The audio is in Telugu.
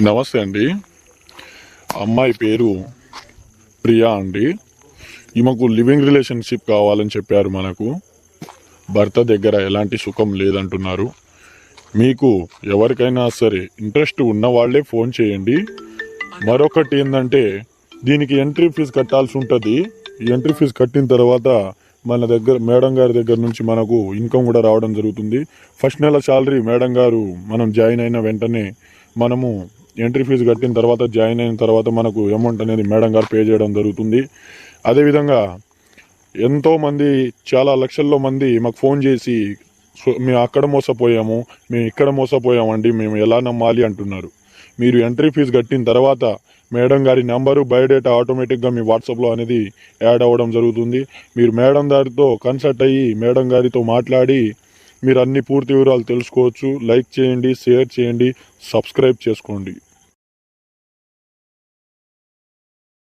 నమస్తే అండి. అమ్మాయి పేరు ప్రియా అండి. ఈమెకు లివింగ్ రిలేషన్షిప్ కావాలని చెప్పారు. మనకు భర్త దగ్గర ఎలాంటి సుఖం లేదంటున్నారు. మీకు ఎవరికైనా సరే ఇంట్రెస్ట్ ఉన్న వాళ్ళే ఫోన్ చేయండి. మరొకటి ఏంటంటే, దీనికి ఎంట్రీ ఫీజు కట్టాల్సి ఉంటుంది. ఈ ఎంట్రీ ఫీజు కట్టిన తర్వాత మన దగ్గర మేడం గారి దగ్గర నుంచి మనకు ఇన్కమ్ కూడా రావడం జరుగుతుంది. ఫస్ట్ నెల శాలరీ మేడం గారు మనం జాయిన్ అయిన వెంటనే మనము ఎంట్రీ ఫీజు కట్టిన తర్వాత జాయిన్ అయిన తర్వాత మనకు అమౌంట్ అనేది మేడం గారు పే చేయడం జరుగుతుంది. అదేవిధంగా ఎంతోమంది చాలా లక్షల్లో మంది మాకు ఫోన్ చేసి మేము అక్కడ మోసపోయాము, మేము ఇక్కడ మోసపోయామండి, మేము ఎలా నమ్మాలి అంటున్నారు. మీరు ఎంట్రీ ఫీజు కట్టిన తర్వాత మేడం గారి నెంబరు బయోడేటా ఆటోమేటిక్గా మీ వాట్సాప్లో అనేది యాడ్ అవ్వడం జరుగుతుంది. మీరు మేడం గారితో కన్సల్ట్ అయ్యి మేడం గారితో మాట్లాడి మీరు అన్ని పూర్తి వివరాలు తెలుసుకోవచ్చు. లైక్ చేయండి, షేర్ చేయండి, సబ్స్క్రైబ్ చేసుకోండి.